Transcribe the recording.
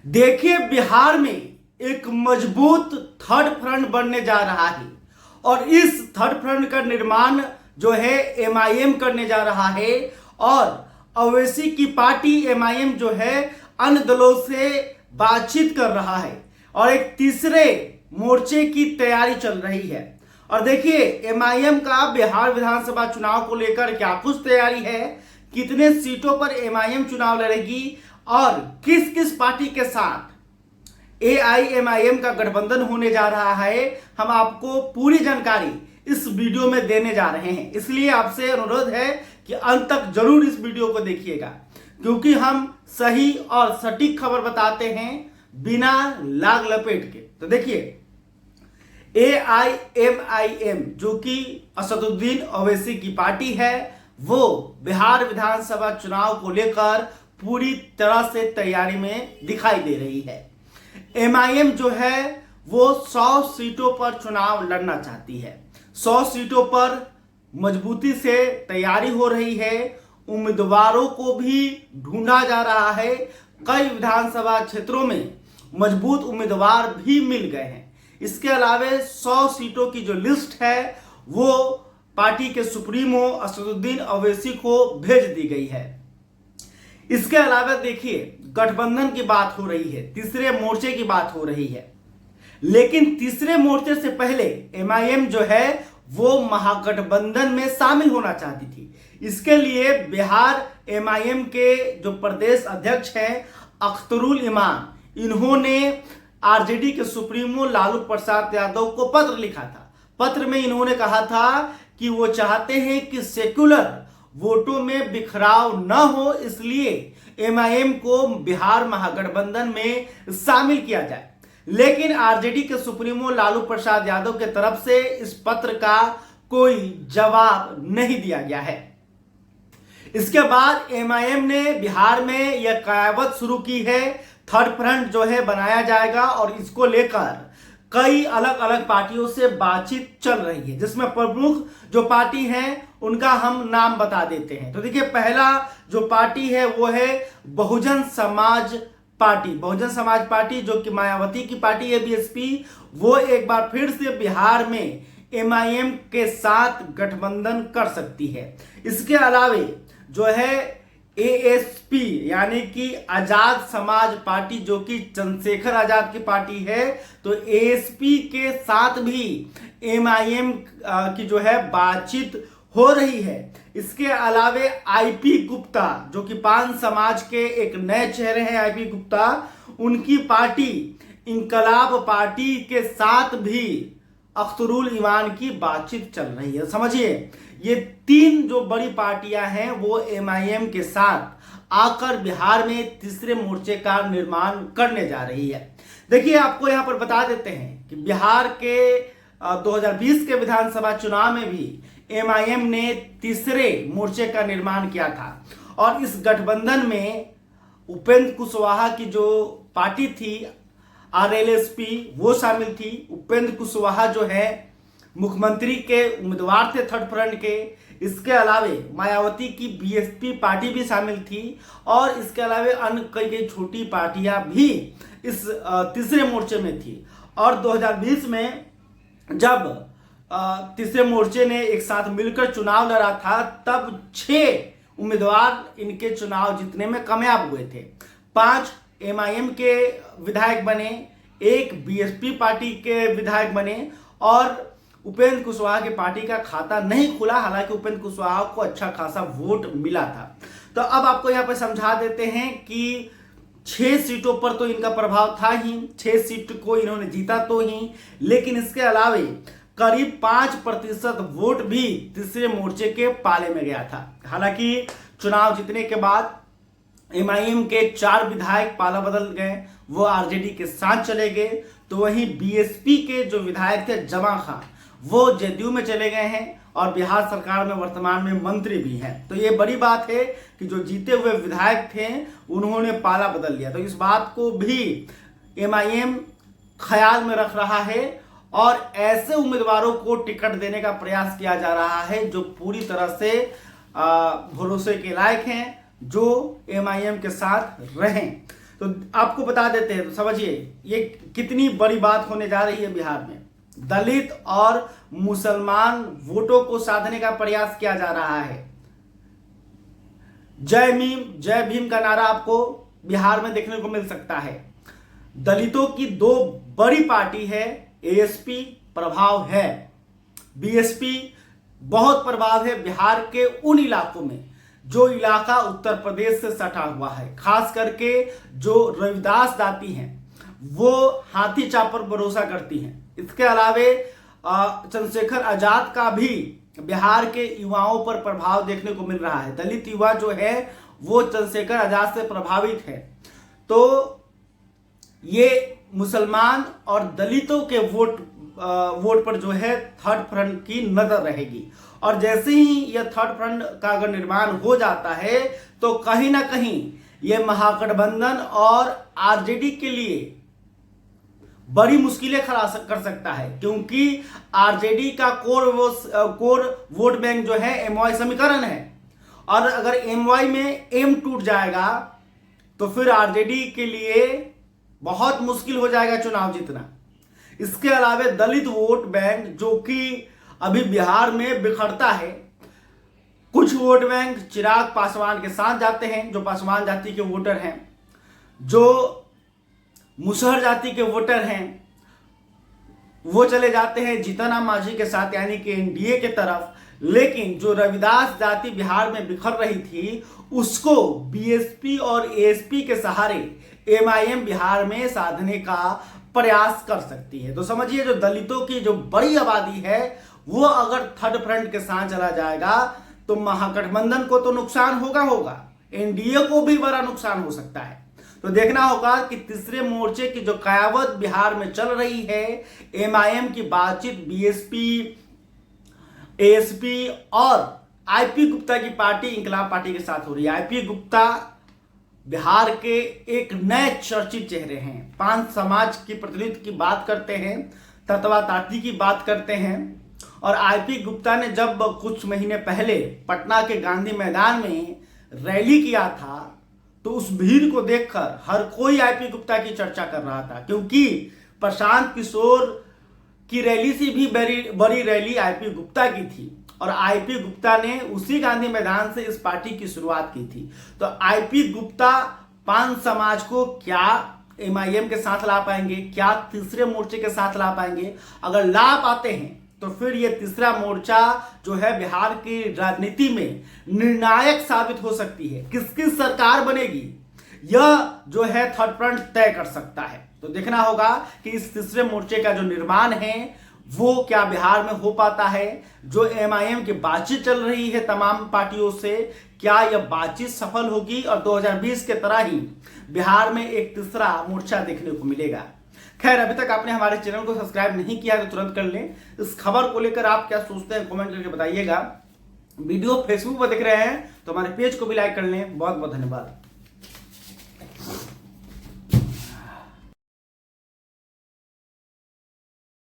देखिए, बिहार में एक मजबूत थर्ड फ्रंट बनने जा रहा है और इस थर्ड फ्रंट का निर्माण जो है एमआईएम करने जा रहा है। और ओवैसी की पार्टी एमआईएम जो है अन्य दलों से बातचीत कर रहा है और एक तीसरे मोर्चे की तैयारी चल रही है। और देखिए, एमआईएम का बिहार विधानसभा चुनाव को लेकर क्या कुछ तैयारी है, कितने सीटों पर एमआईएम चुनाव लड़ेगी और किस किस पार्टी के साथ एआईएमआईएम का गठबंधन होने जा रहा है, हम आपको पूरी जानकारी इस वीडियो में देने जा रहे हैं। इसलिए आपसे अनुरोध है कि अंत तक जरूर इस वीडियो को देखिएगा, क्योंकि हम सही और सटीक खबर बताते हैं बिना लाग लपेट के। तो देखिए, एआईएमआईएम जो कि असदुद्दीन ओवैसी की पार्टी है, वो बिहार विधानसभा चुनाव को लेकर पूरी तरह से तैयारी में दिखाई दे रही है। एमआईएम जो है वो 100 सीटों पर चुनाव लड़ना चाहती है। 100 सीटों पर मजबूती से तैयारी हो रही है। उम्मीदवारों को भी ढूंढा जा रहा है। कई विधानसभा क्षेत्रों में मजबूत उम्मीदवार भी मिल गए हैं। इसके अलावा 100 सीटों की जो लिस्ट है वो पार्टी के सुप्रीमो असदुद्दीन ओवैसी को भेज दी गई है। इसके अलावा देखिए, गठबंधन की बात हो रही है, तीसरे मोर्चे की बात हो रही है, लेकिन तीसरे मोर्चे से पहले एमआईएम जो है वो महागठबंधन में शामिल होना चाहती थी। इसके लिए बिहार एमआईएम के जो प्रदेश अध्यक्ष हैं अख्तरुल इमान, इन्होंने आरजेडी के सुप्रीमो लालू प्रसाद यादव को पत्र लिखा था। पत्र में इन्होंने कहा था कि वो चाहते हैं कि सेक्युलर वोटों में बिखराव न हो, इसलिए एमआईएम को बिहार महागठबंधन में शामिल किया जाए। लेकिन आरजेडी के सुप्रीमो लालू प्रसाद यादव के तरफ से इस पत्र का कोई जवाब नहीं दिया गया है। इसके बाद एमआईएम ने बिहार में यह कयावत शुरू की है, थर्ड फ्रंट जो है बनाया जाएगा और इसको लेकर कई अलग अलग पार्टियों से बातचीत चल रही है, जिसमें प्रमुख जो पार्टी हैं उनका हम नाम बता देते हैं। तो देखिए, पहला जो पार्टी है वो है बहुजन समाज पार्टी। बहुजन समाज पार्टी जो कि मायावती की पार्टी है, बीएसपी, वो एक बार फिर से बिहार में एमआईएम के साथ गठबंधन कर सकती है। इसके अलावे जो है एएसपी यानी कि आजाद समाज पार्टी जो कि चंद्रशेखर आजाद की पार्टी है, तो एएसपी के साथ भी एमआईएम की जो है बातचीत हो रही है। इसके अलावे आईपी गुप्ता जो कि पान समाज के एक नए चेहरे हैं, आईपी गुप्ता, उनकी पार्टी इंकलाब पार्टी के साथ भी अख्तरुल इमान की बातचीत चल रही है। समझिए, ये तीन जो बड़ी पार्टियां हैं वो एमआईएम के साथ आकर बिहार में तीसरे मोर्चे का निर्माण करने जा रही है। देखिए, आपको यहां पर बता देते हैं कि बिहार के 2020 के विधानसभा चुनाव में भी एमआईएम ने तीसरे मोर्चे का निर्माण किया था और इस गठबंधन में उपेंद्र कुशवाहा की जो पार्टी थी आरएलएसपी, वो शामिल थी। उपेंद्र कुशवाहा जो है मुख्यमंत्री के उम्मीदवार थे थर्ड फ्रंट के। इसके अलावे मायावती की बीएसपी पार्टी भी शामिल थी और इसके अलावे अन्य कई छोटी पार्टियां भी इस तीसरे मोर्चे में थी। और 2020 में जब तीसरे मोर्चे ने एक साथ मिलकर चुनाव लड़ा था, तब 6 उम्मीदवार इनके चुनाव जीतने में कामयाब हुए थे। 5 एमआईएम के विधायक बने, 1 बीएसपी पार्टी के विधायक बने और उपेंद्र कुशवाहा की पार्टी का खाता नहीं खुला, हालांकि उपेंद्र कुशवाहा को अच्छा खासा वोट मिला था। तो अब आपको यहाँ पर समझा देते हैं कि 6 सीटों पर तो इनका प्रभाव था ही, 6 सीट को इन्होंने जीता तो ही, लेकिन इसके अलावे करीब 5% वोट भी तीसरे मोर्चे के पाले में गया था। हालांकि चुनाव जीतने के बाद एमआईएम के 4 विधायक पाला बदल गए, वो आरजेडी के साथ चले गए। तो वहीं बीएसपी के जो विधायक थे जमा खान, वो जेडीयू में चले गए हैं और बिहार सरकार में वर्तमान में मंत्री भी हैं। तो ये बड़ी बात है कि जो जीते हुए विधायक थे उन्होंने पाला बदल लिया। तो इस बात को भी एमआईएम ख्याल में रख रहा है और ऐसे उम्मीदवारों को टिकट देने का प्रयास किया जा रहा है जो पूरी तरह से भरोसे के लायक हैं, जो एमआईएम के साथ रहें। तो आपको बता देते हैं, तो समझिए ये कितनी बड़ी बात होने जा रही है। बिहार में दलित और मुसलमान वोटों को साधने का प्रयास किया जा रहा है। जय भीम का नारा आपको बिहार में देखने को मिल सकता है। दलितों की दो बड़ी पार्टी है, एएसपी प्रभाव है, बीएसपी बहुत प्रभाव है बिहार के उन इलाकों में जो इलाका उत्तर प्रदेश से सटा हुआ है। खास करके जो रविदास जाति हैं वो हाथी चाप पर भरोसा करती हैं। इसके अलावे चंद्रशेखर आजाद का भी बिहार के युवाओं पर प्रभाव देखने को मिल रहा है। दलित युवा जो है वो चंद्रशेखर आजाद से प्रभावित है। तो ये मुसलमान और दलितों के वोट पर जो है थर्ड फ्रंट की नजर रहेगी। और जैसे ही यह थर्ड फ्रंट का अगर निर्माण हो जाता है तो कहीं ना कहीं यह महागठबंधन और आरजेडी के लिए बड़ी मुश्किलें खड़ा कर सकता है, क्योंकि आरजेडी का कोर वोट बैंक जो है एमवाई समीकरण है। और अगर एमवाई में एम टूट जाएगा तो फिर आरजेडी के लिए बहुत मुश्किल हो जाएगा चुनाव जीतना। इसके अलावा दलित वोट बैंक जो कि अभी बिहार में बिखरता है, कुछ वोट बैंक चिराग पासवान के साथ जाते हैं जो पासवान जाति के वोटर हैं, जो मुसहर जाति के वोटर हैं वो चले जाते हैं जीतन राम मांझी के साथ यानी कि एनडीए के तरफ। लेकिन जो रविदास जाति बिहार में बिखर रही थी उसको बीएसपी और एएसपी के सहारे एमआईएम बिहार में साधने का प्रयास कर सकती है। तो समझिए जो दलितों की जो बड़ी आबादी है वो अगर थर्ड फ्रंट के साथ चला जाएगा तो महागठबंधन को तो नुकसान होगा, एनडीए को भी बड़ा नुकसान हो सकता है। तो देखना होगा कि तीसरे मोर्चे की जो कयावत बिहार में चल रही है, एमआईएम की बातचीत बीएसपी, एएसपी और आईपी गुप्ता की पार्टी इंकलाब पार्टी के साथ हो रही है। आईपी गुप्ता बिहार के एक नए चर्चित चेहरे हैं, पांच समाज की प्रतिनिधित्व की बात करते हैं, तत्वाताती की बात करते हैं। और आईपी गुप्ता ने जब कुछ महीने पहले पटना के गांधी मैदान में रैली किया था तो उस भीड़ को देखकर हर कोई आईपी गुप्ता की चर्चा कर रहा था, क्योंकि प्रशांत किशोर की रैली से भी बड़ी रैली आईपी गुप्ता की थी और आईपी गुप्ता ने उसी गांधी मैदान से इस पार्टी की शुरुआत की थी। तो आईपी गुप्ता पांच समाज को क्या एमआईएम के साथ ला पाएंगे, क्या तीसरे मोर्चे के साथ ला पाएंगे? अगर ला पाते हैं तो फिर ये तीसरा मोर्चा जो है बिहार की राजनीति में निर्णायक साबित हो सकती है। किसकी सरकार बनेगी यह जो है थर्ड फ्रंट तय कर सकता है। तो देखना होगा कि इस तीसरे मोर्चे का जो निर्माण है वो क्या बिहार में हो पाता है। जो एमआईएम की बातचीत चल रही है तमाम पार्टियों से, क्या यह बातचीत सफल होगी और 2020 के तरह ही बिहार में एक तीसरा मोर्चा देखने को मिलेगा। खैर, अभी तक आपने हमारे चैनल को सब्सक्राइब नहीं किया तो तुरंत कर लें। इस खबर को लेकर आप क्या सोचते हैं कमेंट करके बताइएगा। वीडियो फेसबुक पर देख रहे हैं तो हमारे पेज को भी लाइक कर लें। बहुत बहुत धन्यवाद।